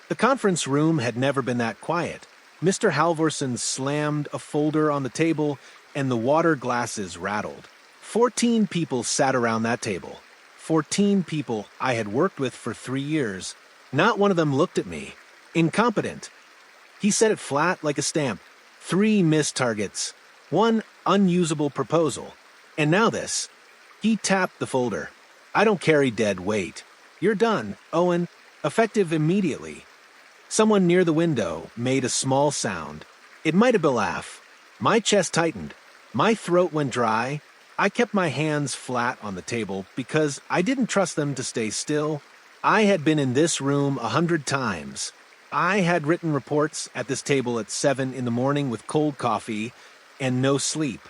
The conference room had never been that quiet. Mr. Halvorson slammed a folder on the table, and the water glasses rattled. 14 people sat around that table. 14 people I had worked with for 3 years. Not one of them looked at me. Incompetent. He said it flat like a stamp. 3 missed targets. 1 unusable proposal. And now this. He tapped the folder. I don't carry dead weight. You're done, Owen. Effective immediately. Someone near the window made a small sound. It might have been a laugh. My chest tightened. My throat went dry. I kept my hands flat on the table because I didn't trust them to stay still. I had been in this room 100 times. I had written reports at this table at 7 in the morning with cold coffee and no sleep.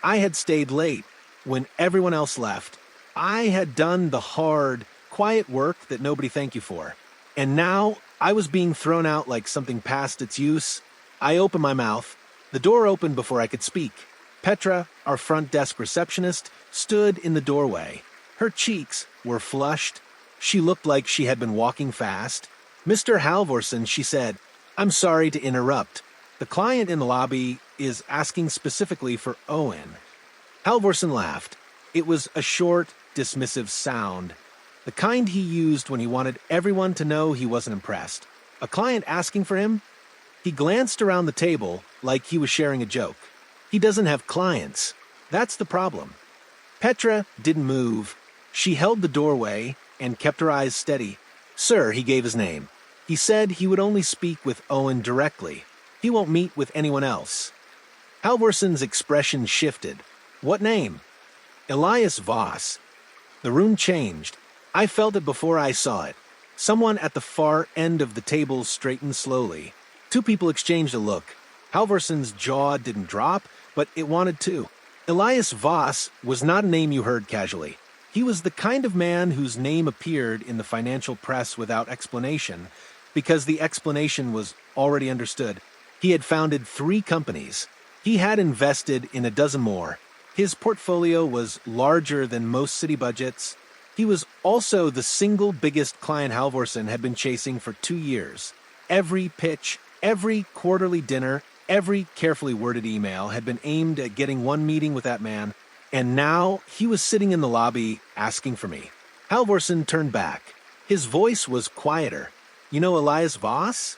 I had stayed late when everyone else left. I had done the hard, quiet work that nobody thanked you for. And now I was being thrown out like something past its use. I opened my mouth. The door opened before I could speak. Petra, our front desk receptionist, stood in the doorway. Her cheeks were flushed. She looked like she had been walking fast. Mr. Halvorson, she said, I'm sorry to interrupt. The client in the lobby is asking specifically for Owen. Halvorson laughed. It was a short, dismissive sound, the kind he used when he wanted everyone to know he wasn't impressed. A client asking for him? He glanced around the table like he was sharing a joke. He doesn't have clients. That's the problem. Petra didn't move. She held the doorway and kept her eyes steady. Sir, he gave his name. He said he would only speak with Owen directly. He won't meet with anyone else. Halvorson's expression shifted. What name? Elias Voss. The room changed. I felt it before I saw it. Someone at the far end of the table straightened slowly. 2 people exchanged a look. Halvorson's jaw didn't drop, but it wanted to. Elias Voss was not a name you heard casually. He was the kind of man whose name appeared in the financial press without explanation, because the explanation was already understood. He had founded 3 companies. He had invested in a dozen more. His portfolio was larger than most city budgets. He was also the single biggest client Halvorson had been chasing for 2 years. Every pitch, every quarterly dinner, every carefully worded email had been aimed at getting one meeting with that man, and now he was sitting in the lobby asking for me. Halvorson turned back. His voice was quieter. You know Elias Voss?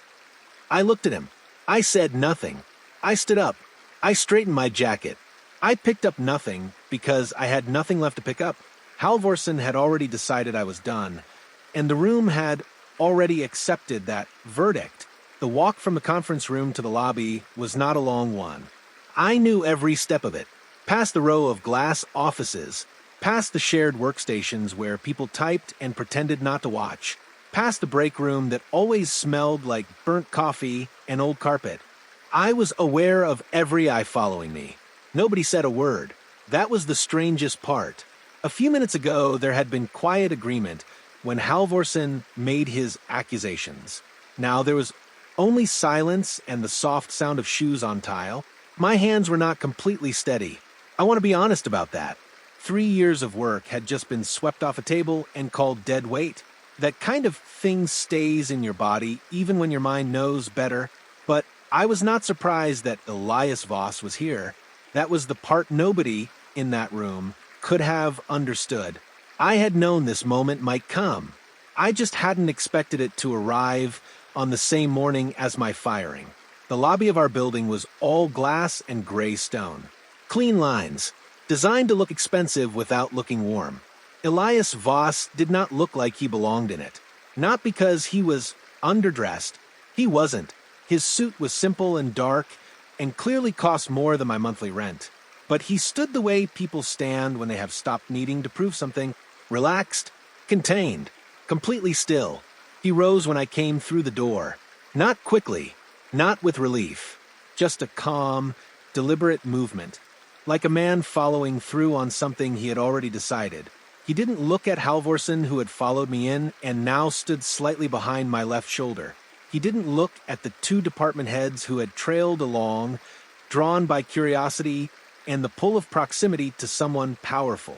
I looked at him. I said nothing. I stood up. I straightened my jacket. I picked up nothing because I had nothing left to pick up. Halvorson had already decided I was done, and the room had already accepted that verdict. The walk from the conference room to the lobby was not a long one. I knew every step of it, past the row of glass offices, past the shared workstations where people typed and pretended not to watch, past the break room that always smelled like burnt coffee and old carpet. I was aware of every eye following me. Nobody said a word. That was the strangest part. A few minutes ago, there had been quiet agreement when Halvorson made his accusations. Now there was only silence and the soft sound of shoes on tile. My hands were not completely steady. I want to be honest about that. 3 years of work had just been swept off a table and called dead weight. That kind of thing stays in your body even when your mind knows better. But I was not surprised that Elias Voss was here. That was the part nobody in that room could have understood. I had known this moment might come. I just hadn't expected it to arrive on the same morning as my firing. The lobby of our building was all glass and gray stone. Clean lines, designed to look expensive without looking warm. Elias Voss did not look like he belonged in it. Not because he was underdressed. He wasn't. His suit was simple and dark and clearly cost more than my monthly rent. But he stood the way people stand when they have stopped needing to prove something. Relaxed, contained, completely still. He rose when I came through the door. Not quickly, not with relief. Just a calm, deliberate movement. Like a man following through on something he had already decided. He didn't look at Halvorson, who had followed me in and now stood slightly behind my left shoulder. He didn't look at the 2 department heads who had trailed along, drawn by curiosity and the pull of proximity to someone powerful.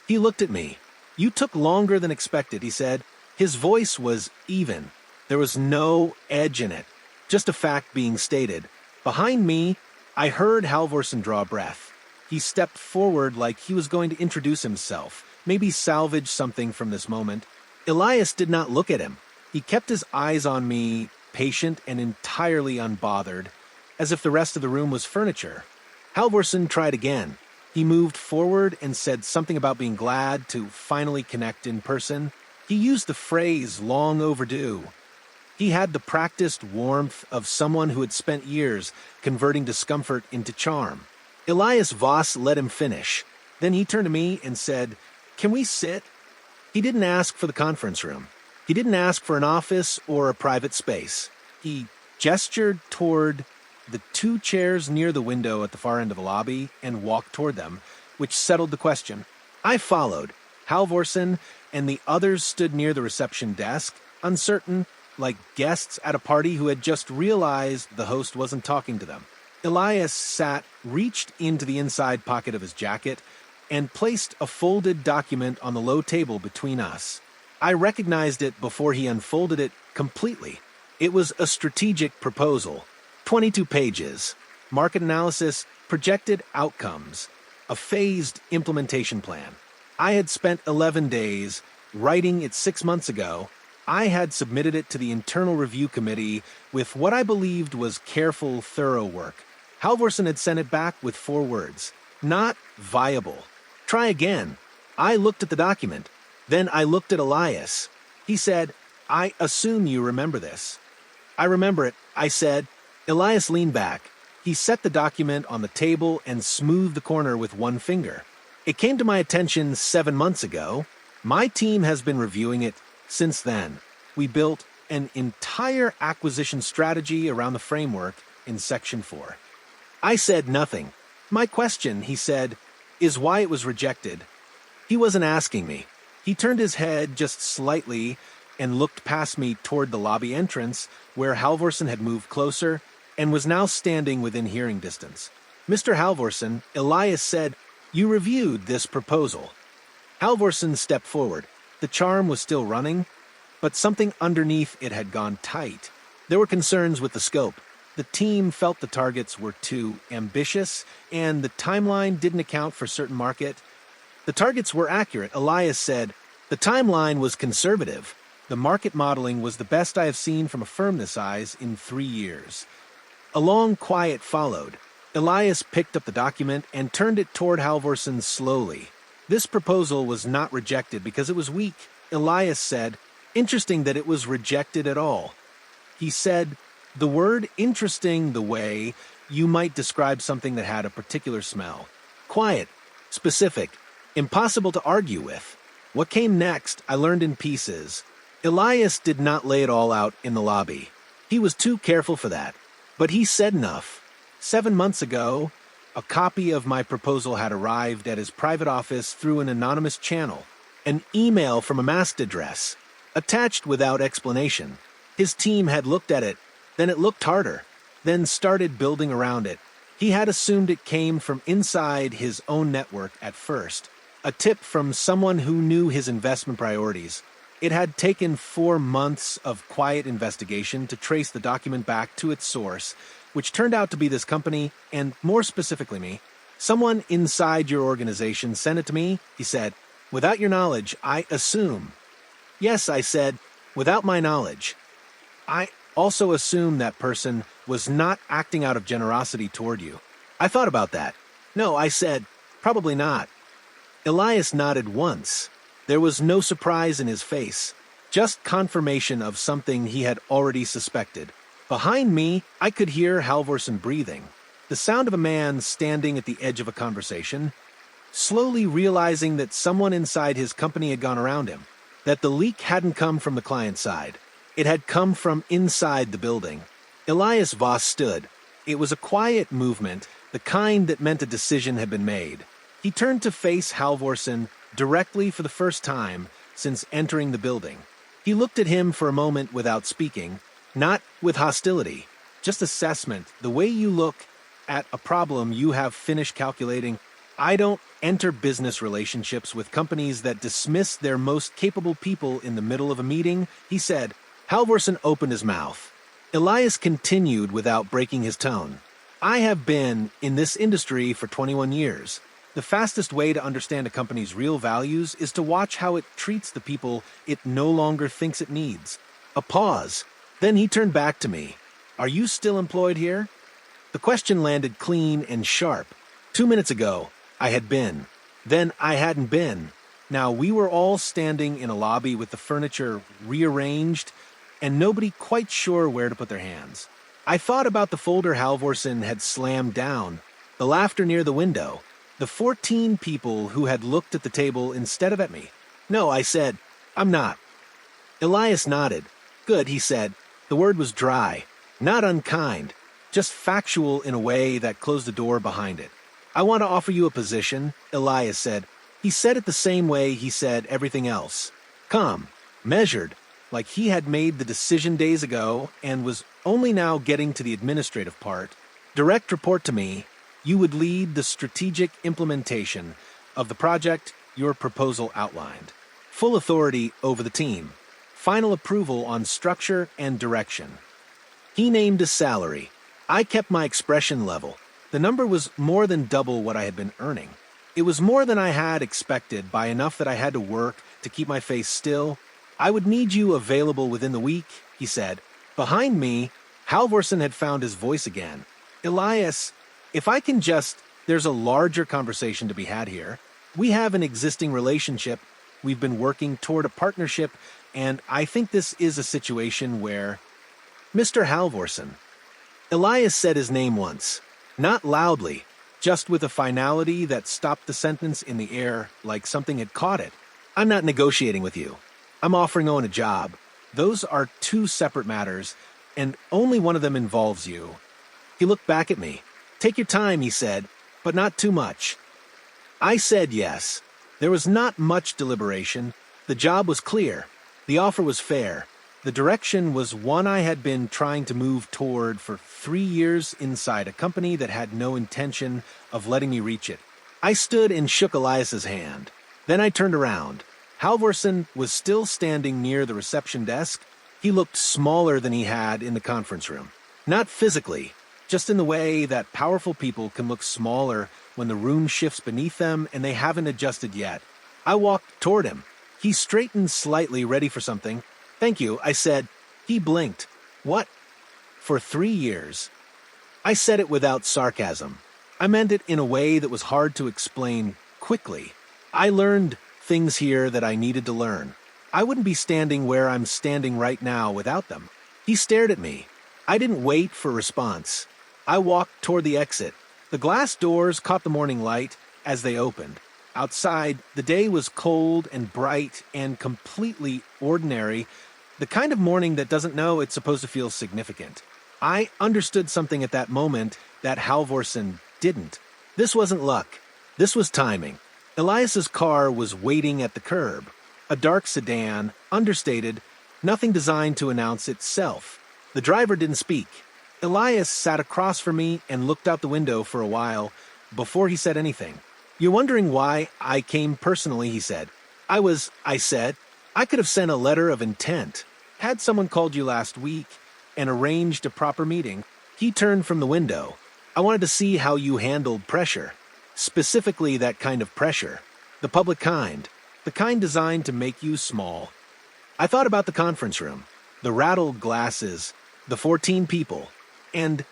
He looked at me. You took longer than expected, he said. His voice was even. There was no edge in it, just a fact being stated. Behind me, I heard Halvorsen draw a breath. He stepped forward like he was going to introduce himself, maybe salvage something from this moment. Elias did not look at him. He kept his eyes on me, patient and entirely unbothered, as if the rest of the room was furniture. Halvorsen tried again. He moved forward and said something about being glad to finally connect in person. He used the phrase long overdue. He had the practiced warmth of someone who had spent years converting discomfort into charm. Elias Voss let him finish. Then he turned to me and said, "Can we sit?" He didn't ask for the conference room. He didn't ask for an office or a private space. He gestured toward the two chairs near the window at the far end of the lobby and walked toward them, which settled the question. I followed. Halvorsen and the others stood near the reception desk, uncertain, like guests at a party who had just realized the host wasn't talking to them. Elias reached into the inside pocket of his jacket, and placed a folded document on the low table between us. I recognized it before he unfolded it completely. It was a strategic proposal. 22 pages, market analysis, projected outcomes, a phased implementation plan. I had spent 11 days writing it 6 months ago. I had submitted it to the internal review committee with what I believed was careful, thorough work. Halvorsen had sent it back with 4 words, not viable. Try again. I looked at the document. Then I looked at Elias. He said, "I assume you remember this." "I remember it," I said. Elias leaned back. He set the document on the table and smoothed the corner with one finger. "It came to my attention 7 months ago. My team has been reviewing it since then. We built an entire acquisition strategy around the framework in Section 4. I said nothing. "My question," he said, "is why it was rejected." He wasn't asking me. He turned his head just slightly and looked past me toward the lobby entrance, where Halvorsen had moved closer and was now standing within hearing distance. "Mr. Halvorsen," Elias said, "you reviewed this proposal." Halvorsen stepped forward. The charm was still running, but something underneath it had gone tight. There were concerns with the scope. The team felt the targets were too ambitious, and the timeline didn't account for certain market. The targets were accurate, Elias said. The timeline was conservative. The market modeling was the best I have seen from a firm this size in 3 years. A long quiet followed. Elias picked up the document and turned it toward Halvorsen slowly. This proposal was not rejected because it was weak, Elias said. Interesting that it was rejected at all. He said, the word interesting the way you might describe something that had a particular smell. Quiet, specific, impossible to argue with. What came next, I learned in pieces. Elias did not lay it all out in the lobby. He was too careful for that. But he said enough. 7 months ago, a copy of my proposal had arrived at his private office through an anonymous channel. An email from a masked address, attached without explanation. His team had looked at it, then it looked harder, then started building around it. He had assumed it came from inside his own network at first, a tip from someone who knew his investment priorities. It had taken 4 months of quiet investigation to trace the document back to its source, which turned out to be this company, and more specifically me. Someone inside your organization sent it to me, he said. Without your knowledge, I assume. Yes, I said, without my knowledge. I also assume that person was not acting out of generosity toward you. I thought about that. No, I said, probably not. Elias nodded once. There was no surprise in his face, just confirmation of something he had already suspected. Behind me, I could hear Halvorsen breathing, the sound of a man standing at the edge of a conversation, slowly realizing that someone inside his company had gone around him, that the leak hadn't come from the client side. It had come from inside the building. Elias Voss stood. It was a quiet movement, the kind that meant a decision had been made. He turned to face Halvorsen directly for the first time since entering the building. He looked at him for a moment without speaking, not with hostility, just assessment, the way you look at a problem you have finished calculating. I don't enter business relationships with companies that dismiss their most capable people in the middle of a meeting, he said. Halvorson opened his mouth. Elias continued without breaking his tone. I have been in this industry for 21 years. The fastest way to understand a company's real values is to watch how it treats the people it no longer thinks it needs. A pause. Then he turned back to me. Are you still employed here? The question landed clean and sharp. 2 minutes ago, I had been. Then I hadn't been. Now we were all standing in a lobby with the furniture rearranged and nobody quite sure where to put their hands. I thought about the folder Halvorson had slammed down, the laughter near the window, the 14 people who had looked at the table instead of at me. No, I said, I'm not. Elias nodded. Good, he said. The word was dry, not unkind, just factual in a way that closed the door behind it. I want to offer you a position, Elias said. He said it the same way he said everything else. Calm, measured, like he had made the decision days ago and was only now getting to the administrative part. Direct report to me. You would lead the strategic implementation of the project your proposal outlined. Full authority over the team. Final approval on structure and direction. He named a salary. I kept my expression level. The number was more than double what I had been earning. It was more than I had expected by enough that I had to work to keep my face still. I would need you available within the week, he said. Behind me, Halvorson had found his voice again. Elias, if I can there's a larger conversation to be had here. We have an existing relationship. We've been working toward a partnership, and I think this is a situation where... Mr. Halvorson. Elias said his name once, not loudly, just with a finality that stopped the sentence in the air like something had caught it. I'm not negotiating with you. I'm offering Owen a job. Those are two separate matters, and only one of them involves you. He looked back at me. Take your time, he said, but not too much. I said yes. There was not much deliberation. The job was clear. The offer was fair. The direction was one I had been trying to move toward for 3 years inside a company that had no intention of letting me reach it. I stood and shook Elias's hand. Then I turned around. Halvorson was still standing near the reception desk. He looked smaller than he had in the conference room. Not physically, just in the way that powerful people can look smaller when the room shifts beneath them and they haven't adjusted yet. I walked toward him. He straightened slightly, ready for something. Thank you, I said. He blinked. What? For 3 years. I said it without sarcasm. I meant it in a way that was hard to explain quickly. I learned things here that I needed to learn. I wouldn't be standing where I'm standing right now without them. He stared at me. I didn't wait for a response. I walked toward the exit. The glass doors caught the morning light as they opened. Outside, the day was cold and bright and completely ordinary, the kind of morning that doesn't know it's supposed to feel significant. I understood something at that moment that Halvorson didn't. This wasn't luck. This was timing. Elias's car was waiting at the curb. A dark sedan, understated, nothing designed to announce itself. The driver didn't speak. Elias sat across from me and looked out the window for a while before he said anything. You're wondering why I came personally, he said. I said, I could have sent a letter of intent. Had someone called you last week and arranged a proper meeting. He turned from the window. I wanted to see how you handled pressure. Specifically that kind of pressure. The public kind. The kind designed to make you small. I thought about the conference room. The rattled glasses. The 14 people. And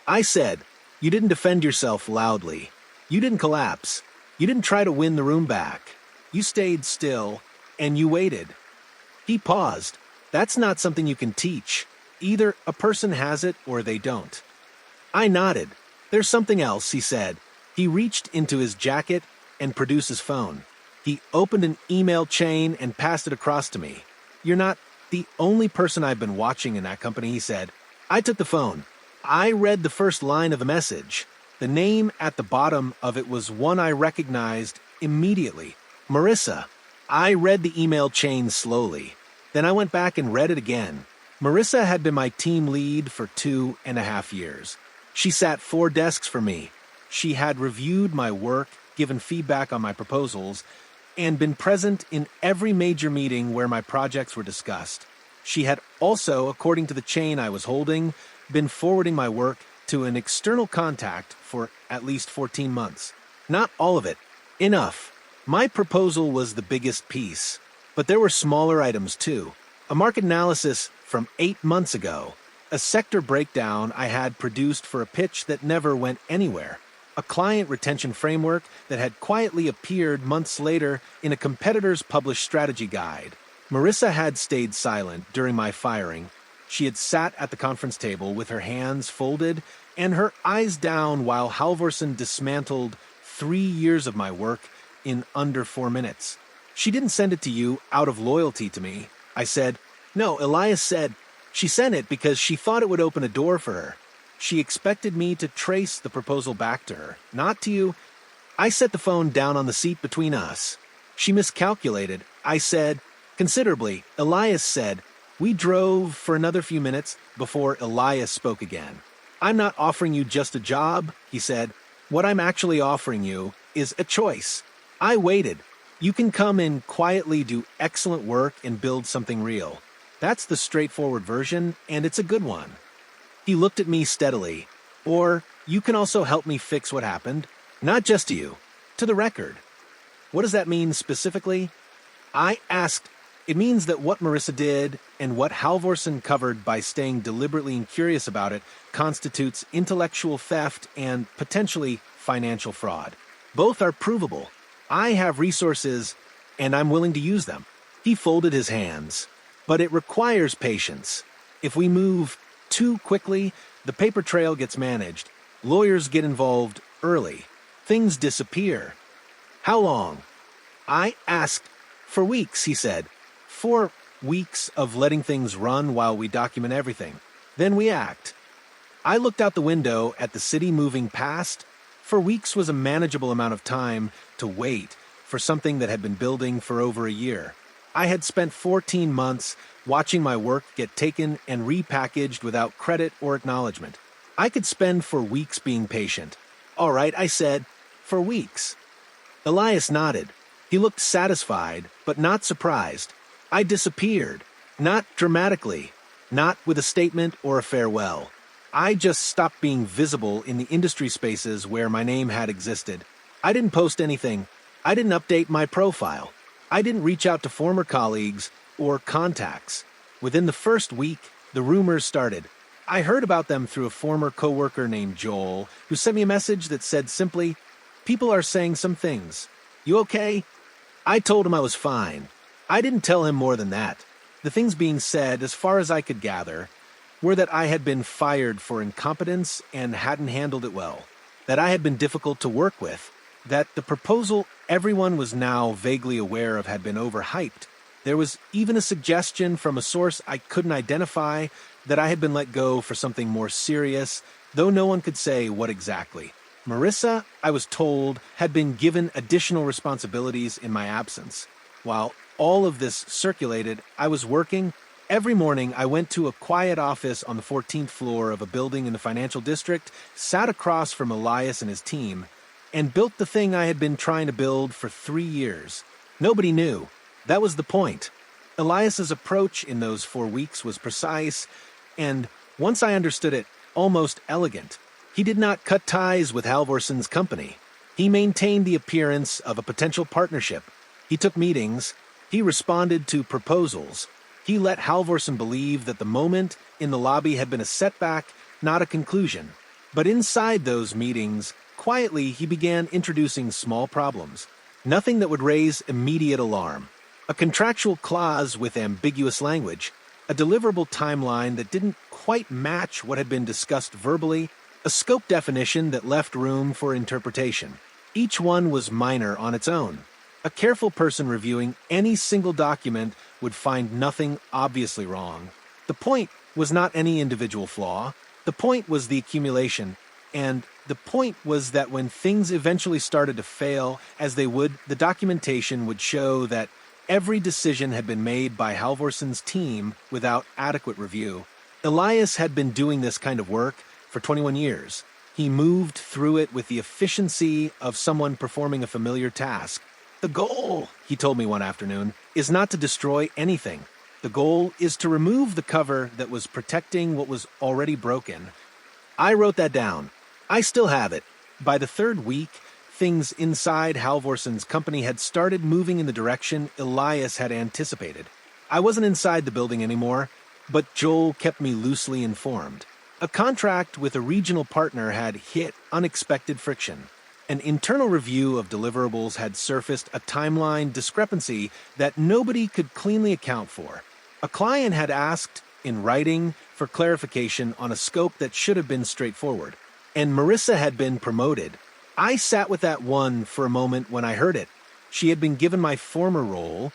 I said, you didn't defend yourself loudly. You didn't collapse. You didn't try to win the room back. You stayed still, and you waited. He paused. That's not something you can teach. Either a person has it or they don't. I nodded. There's something else, he said. He reached into his jacket and produced his phone. He opened an email chain and passed it across to me. You're not the only person I've been watching in that company, he said. I took the phone. I read the first line of the message. The name at the bottom of it was one I recognized immediately. Marissa. I read the email chain slowly. Then I went back and read it again. Marissa had been my team lead for 2.5 years. She sat 4 desks for me. She had reviewed my work, given feedback on my proposals, and been present in every major meeting where my projects were discussed. She had also, according to the chain I was holding, been forwarding my work to an external contact for at least 14 months. Not all of it. Enough. My proposal was the biggest piece, but there were smaller items too. A market analysis from 8 months ago, a sector breakdown I had produced for a pitch that never went anywhere, a client retention framework that had quietly appeared months later in a competitor's published strategy guide. Marissa had stayed silent during my firing. She had sat at the conference table with her hands folded and her eyes down while Halvorsen dismantled 3 years of my work in under 4 minutes. She didn't send it to you out of loyalty to me. I said, no, Elias said, she sent it because she thought it would open a door for her. She expected me to trace the proposal back to her, not to you. I set the phone down on the seat between us. She miscalculated. I said, considerably. Elias said, we drove for another few minutes before Elias spoke again. I'm not offering you just a job, he said. What I'm actually offering you is a choice. I waited. You can come and quietly do excellent work and build something real. That's the straightforward version, and it's a good one. He looked at me steadily. Or you can also help me fix what happened, not just to you, to the record. What does that mean specifically? I asked. It means that what Marissa did and what Halvorsen covered by staying deliberately curious about it constitutes intellectual theft and potentially financial fraud. Both are provable. I have resources, and I'm willing to use them. He folded his hands. But it requires patience. If we move too quickly, the paper trail gets managed. Lawyers get involved early. Things disappear. How long? I asked. For weeks, he said. 4 weeks of letting things run while we document everything. Then we act. I looked out the window at the city moving past. 4 weeks was a manageable amount of time to wait for something that had been building for over a year. I had spent 14 months watching my work get taken and repackaged without credit or acknowledgement. I could spend 4 weeks being patient. All right, I said, 4 weeks. Elias nodded. He looked satisfied, but not surprised. I disappeared. Not dramatically. Not with a statement or a farewell. I just stopped being visible in the industry spaces where my name had existed. I didn't post anything. I didn't update my profile. I didn't reach out to former colleagues or contacts. Within the first week, the rumors started. I heard about them through a former coworker named Joel, who sent me a message that said simply, "People are saying some things. You okay?" I told him I was fine. I didn't tell him more than that. The things being said, as far as I could gather, were that I had been fired for incompetence and hadn't handled it well, that I had been difficult to work with, that the proposal everyone was now vaguely aware of had been overhyped. There was even a suggestion from a source I couldn't identify that I had been let go for something more serious, though no one could say what exactly. Marissa, I was told, had been given additional responsibilities in my absence. While all of this circulated, I was working. Every morning, I went to a quiet office on the 14th floor of a building in the financial district, sat across from Elias and his team, and built the thing I had been trying to build for 3 years. Nobody knew. That was the point. Elias's approach in those 4 weeks was precise, and once I understood it, almost elegant. He did not cut ties with Halvorsen's company. He maintained the appearance of a potential partnership. He took meetings. He responded to proposals. He let Halvorsen believe that the moment in the lobby had been a setback, not a conclusion. But inside those meetings, quietly he began introducing small problems. Nothing that would raise immediate alarm. A contractual clause with ambiguous language. A deliverable timeline that didn't quite match what had been discussed verbally. A scope definition that left room for interpretation. Each one was minor on its own. A careful person reviewing any single document would find nothing obviously wrong. The point was not any individual flaw. The point was the accumulation. And the point was that when things eventually started to fail, as they would, the documentation would show that every decision had been made by Halvorsen's team without adequate review. Elias had been doing this kind of work for 21 years. He moved through it with the efficiency of someone performing a familiar task. The goal, he told me one afternoon, is not to destroy anything. The The goal is to remove the cover that was protecting what was already broken. I wrote that down. I still have it. By the third week, things inside Halvorson's company had started moving in the direction Elias had anticipated. I wasn't inside the building anymore, but Joel kept me loosely informed. A contract with a regional partner had hit unexpected friction. An internal review of deliverables had surfaced a timeline discrepancy that nobody could cleanly account for. A client had asked, in writing, for clarification on a scope that should have been straightforward, and Marissa had been promoted. I sat with that one for a moment when I heard it. She had been given my former role,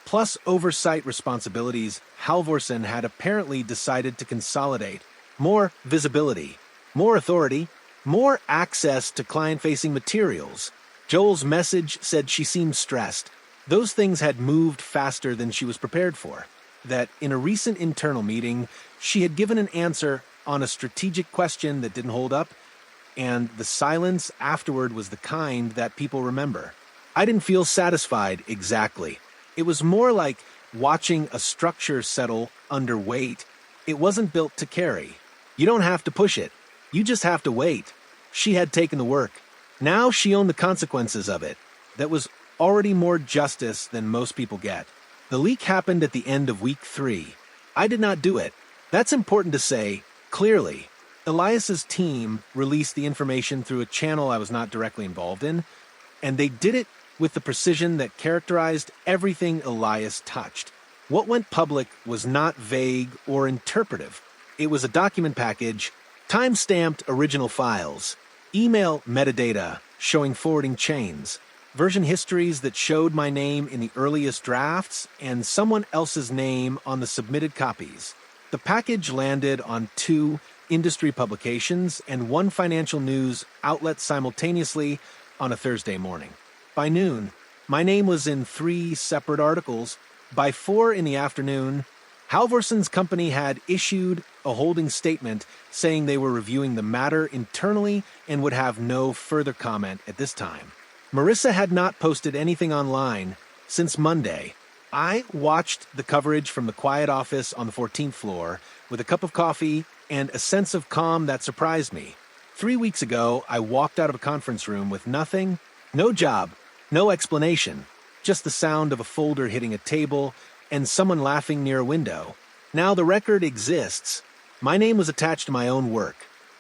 plus oversight responsibilities. Halvorson had apparently decided to consolidate. More visibility, more authority, more access to client-facing materials. Joel's message said she seemed stressed. Those things had moved faster than she was prepared for. That in a recent internal meeting, she had given an answer on a strategic question that didn't hold up, and the silence afterward was the kind that people remember. I didn't feel satisfied exactly. It was more like watching a structure settle under weight. It wasn't built to carry. You don't have to push it. You just have to wait. She had taken the work. Now she owned the consequences of it. That was already more justice than most people get. The leak happened at the end of week 3. I did not do it. That's important to say clearly. Elias's team released the information through a channel I was not directly involved in, and they did it with the precision that characterized everything Elias touched. What went public was not vague or interpretive. It was a document package, time-stamped original files, email metadata showing forwarding chains, version histories that showed my name in the earliest drafts and someone else's name on the submitted copies. The package landed on 2 industry publications and 1 financial news outlet simultaneously on a Thursday morning. By noon, my name was in 3 separate articles. By 4 in the afternoon, Halvorson's company had issued a holding statement saying they were reviewing the matter internally and would have no further comment at this time. Marissa had not posted anything online since Monday. I watched the coverage from the quiet office on the 14th floor with a cup of coffee and a sense of calm that surprised me. 3 weeks ago, I walked out of a conference room with nothing, no job, no explanation, just the sound of a folder hitting a table and someone laughing near a window. Now the record exists. My name was attached to my own work.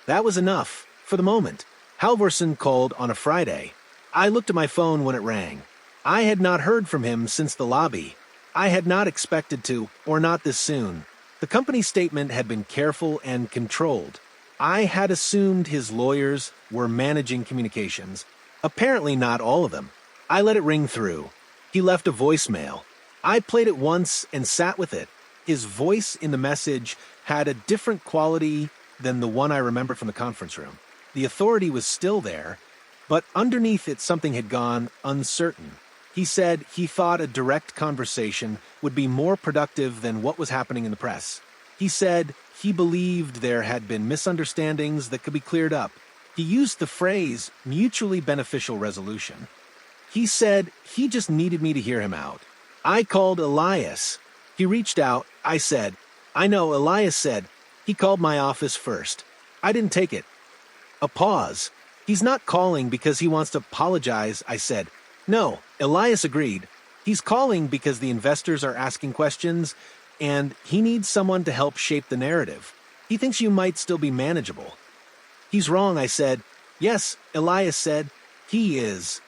That was enough, for the moment. Halvorson called on a Friday. I looked at my phone when it rang. I had not heard from him since the lobby. I had not expected to, or not this soon. The company statement had been careful and controlled. I had assumed his lawyers were managing communications. Apparently not all of them. I let it ring through. He left a voicemail. I played it once and sat with it. His voice in the message had a different quality than the one I remember from the conference room. The authority was still there, but underneath it something had gone uncertain. He said he thought a direct conversation would be more productive than what was happening in the press. He said he believed there had been misunderstandings that could be cleared up. He used the phrase mutually beneficial resolution. He said he just needed me to hear him out. I called Elias. He reached out. I said, I know, Elias said. He called my office first. I didn't take it. A pause. He's not calling because he wants to apologize, I said. No, Elias agreed. He's calling because the investors are asking questions, and he needs someone to help shape the narrative. He thinks you might still be manageable. He's wrong, I said. Yes, Elias said. He is.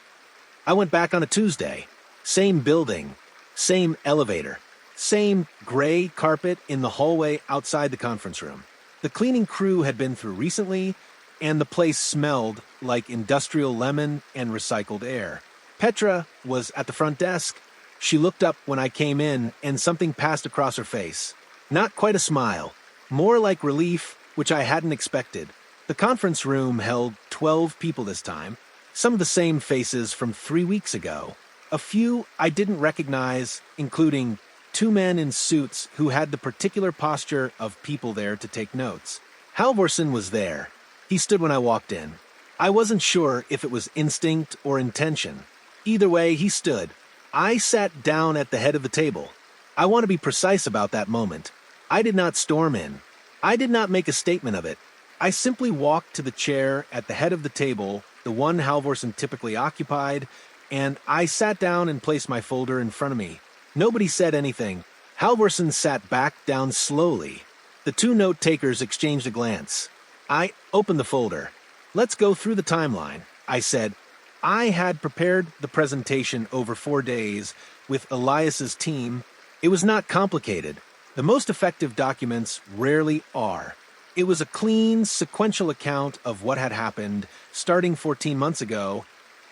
I went back on a Tuesday. Same building. Same elevator. Same gray carpet in the hallway outside the conference room. The cleaning crew had been through recently, and the place smelled like industrial lemon and recycled air. Petra was at the front desk. She looked up when I came in, and something passed across her face. Not quite a smile, more like relief, which I hadn't expected. The conference room held 12 people this time, some of the same faces from 3 weeks ago. A few I didn't recognize, including 2 men in suits who had the particular posture of people there to take notes. Halvorson was there. He stood when I walked in. I wasn't sure if it was instinct or intention. Either way, he stood. I sat down at the head of the table. I want to be precise about that moment. I did not storm in. I did not make a statement of it. I simply walked to the chair at the head of the table, the one Halvorsen typically occupied, and I sat down and placed my folder in front of me. Nobody said anything. Halvorsen sat back down slowly. The two note-takers exchanged a glance. I opened the folder. Let's go through the timeline, I said. I had prepared the presentation over 4 days with Elias's team. It was not complicated. The most effective documents rarely are. It was a clean, sequential account of what had happened, starting 14 months ago,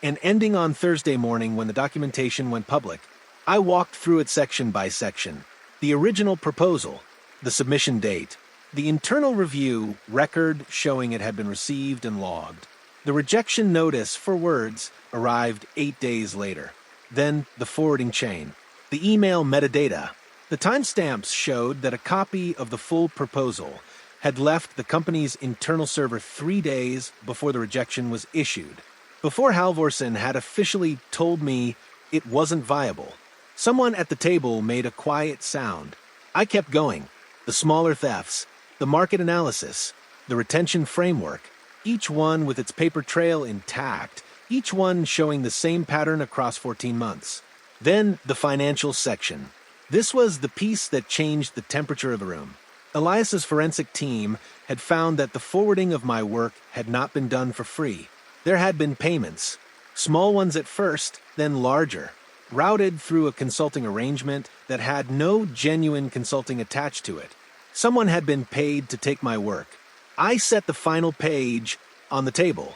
and ending on Thursday morning when the documentation went public. I walked through it section by section. The original proposal, the submission date, the internal review record showing it had been received and logged. The rejection notice for words arrived 8 days later. Then the forwarding chain, the email metadata. The timestamps showed that a copy of the full proposal had left the company's internal server 3 days before the rejection was issued. Before Halvorsen had officially told me it wasn't viable, someone at the table made a quiet sound. I kept going. The smaller thefts, the market analysis, the retention framework, each one with its paper trail intact, each one showing the same pattern across 14 months. Then the financial section. This was the piece that changed the temperature of the room. Elias's forensic team had found that the forwarding of my work had not been done for free. There had been payments, small ones at first, then larger, routed through a consulting arrangement that had no genuine consulting attached to it. Someone had been paid to take my work. I set the final page on the table.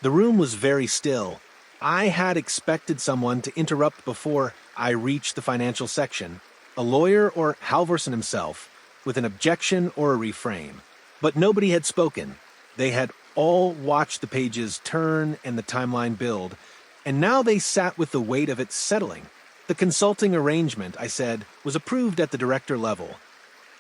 The room was very still. I had expected someone to interrupt before I reached the financial section, a lawyer or Halvorsen himself, with an objection or a reframe. But nobody had spoken. They had all watched the pages turn and the timeline build, and now they sat with the weight of it settling. The consulting arrangement, I said, was approved at the director level.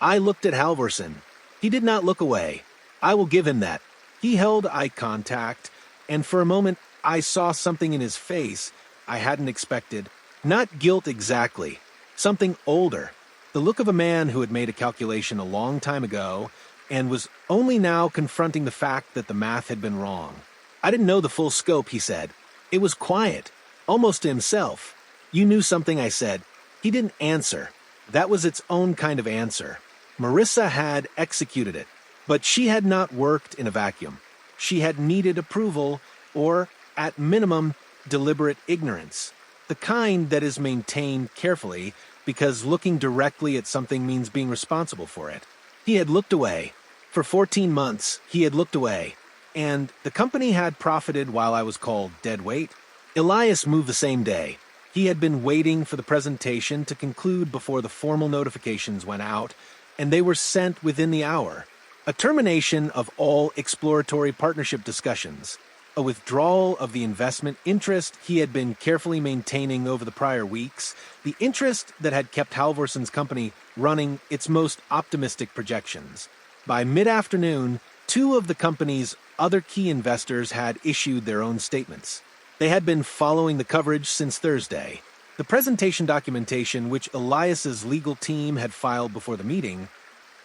I looked at Halvorsen. He did not look away. I will give him that. He held eye contact, and for a moment I saw something in his face I hadn't expected. Not guilt exactly. Something older. The look of a man who had made a calculation a long time ago and was only now confronting the fact that the math had been wrong. I didn't know the full scope, he said. It was quiet, almost to himself. You knew something, I said. He didn't answer. That was its own kind of answer. Marissa had executed it, but she had not worked in a vacuum. She had needed approval, or, at minimum, deliberate ignorance. The kind that is maintained carefully because looking directly at something means being responsible for it. He had looked away. For 14 months, he had looked away. And the company had profited while I was called dead weight. Elias moved the same day. He had been waiting for the presentation to conclude before the formal notifications went out, and they were sent within the hour. A termination of all exploratory partnership discussions. A withdrawal of the investment interest he had been carefully maintaining over the prior weeks, the interest that had kept Halvorsen's company running its most optimistic projections. By mid-afternoon, 2 of the company's other key investors had issued their own statements. They had been following the coverage since Thursday. The presentation documentation, which Elias's legal team had filed before the meeting,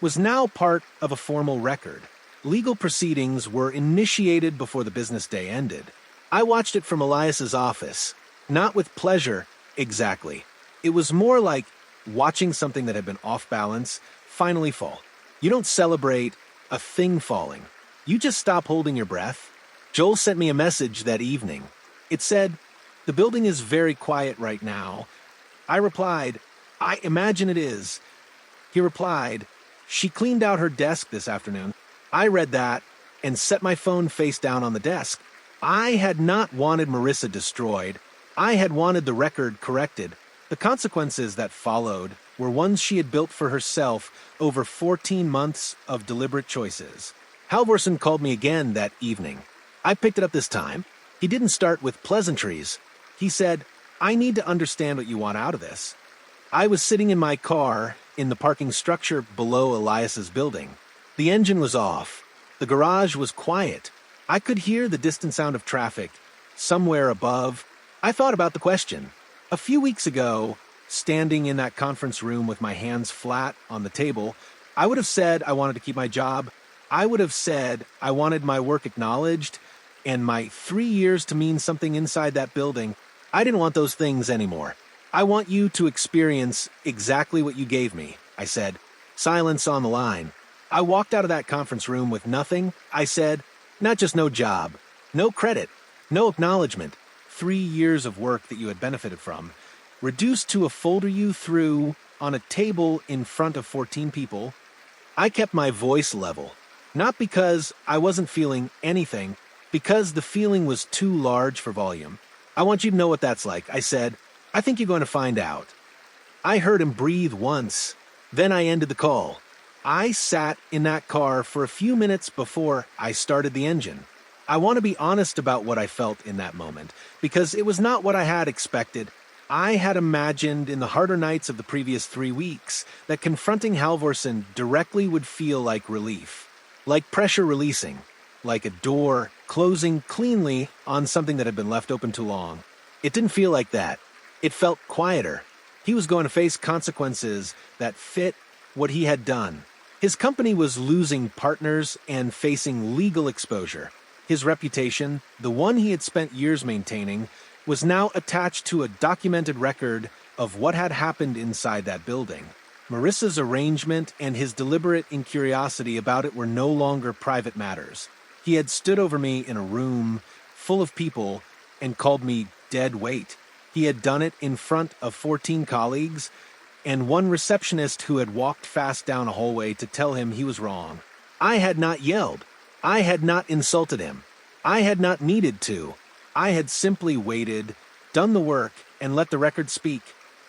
was now part of a formal record. Legal proceedings were initiated before the business day ended. I watched it from Elias's office, not with pleasure, exactly. It was more like watching something that had been off balance finally fall. You don't celebrate a thing falling. You just stop holding your breath. Joel sent me a message that evening. It said, "The building is very quiet right now." I replied, "I imagine it is." He replied, "She cleaned out her desk this afternoon." I read that and set my phone face down on the desk. I had not wanted Marissa destroyed. I had wanted the record corrected. The consequences that followed were ones she had built for herself over 14 months of deliberate choices. Halvorsen called me again that evening. I picked it up this time. He didn't start with pleasantries. He said, "I need to understand what you want out of this." I was sitting in my car in the parking structure below Elias's building. The engine was off. The garage was quiet. I could hear the distant sound of traffic somewhere above. I thought about the question. A few weeks ago, standing in that conference room with my hands flat on the table, I would have said I wanted to keep my job. I would have said I wanted my work acknowledged and my 3 years to mean something inside that building. I didn't want those things anymore. I want you to experience exactly what you gave me, I said. Silence on the line. I walked out of that conference room with nothing. I said, not just no job, no credit, no acknowledgement, 3 years of work that you had benefited from, reduced to a folder you threw on a table in front of 14 people. I kept my voice level, not because I wasn't feeling anything, because the feeling was too large for volume. I want you to know what that's like, I said. I think you're going to find out. I heard him breathe once. Then I ended the call. I sat in that car for a few minutes before I started the engine. I want to be honest about what I felt in that moment, because it was not what I had expected. I had imagined in the harder nights of the previous 3 weeks that confronting Halvorsen directly would feel like relief, like pressure releasing, like a door closing cleanly on something that had been left open too long. It didn't feel like that. It felt quieter. He was going to face consequences that fit what he had done. His company was losing partners and facing legal exposure. His reputation, the one he had spent years maintaining, was now attached to a documented record of what had happened inside that building. Marissa's arrangement and his deliberate incuriosity about it were no longer private matters. He had stood over me in a room full of people and called me dead weight. He had done it in front of 14 colleagues and one receptionist who had walked fast down a hallway to tell him he was wrong. I had not yelled. I had not insulted him. I had not needed to. I had simply waited, done the work, and let the record speak.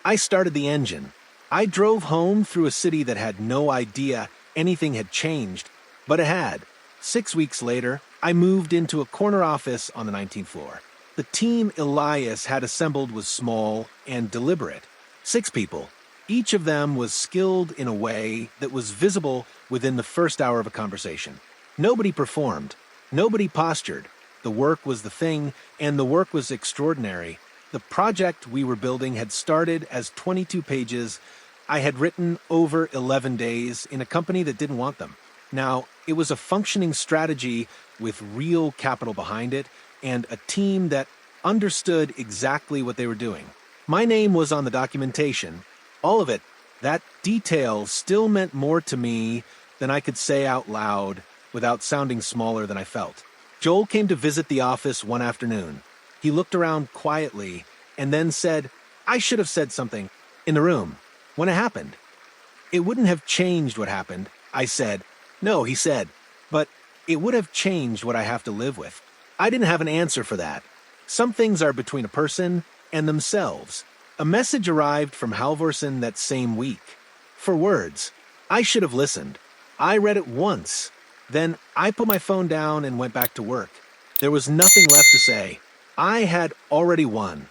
I started the engine. I drove home through a city that had no idea anything had changed, but it had. 6 weeks later, I moved into a corner office on the 19th floor. The team Elias had assembled was small and deliberate. 6 people. Each of them was skilled in a way that was visible within the first hour of a conversation. Nobody performed. Nobody postured. The work was the thing, and the work was extraordinary. The project we were building had started as 22 pages I had written over 11 days in a company that didn't want them. Now, it was a functioning strategy with real capital behind it and a team that understood exactly what they were doing. My name was on the documentation. All of it, that detail still meant more to me than I could say out loud without sounding smaller than I felt. Joel came to visit the office one afternoon. He looked around quietly and then said, I should have said something in the room when it happened. It wouldn't have changed what happened, I said. No, he said, but it would have changed what I have to live with. I didn't have an answer for that. Some things are between a person and themselves. A message arrived from Halvorsen that same week. For words. I should have listened. I read it once. Then I put my phone down and went back to work. There was nothing left to say. I had already won.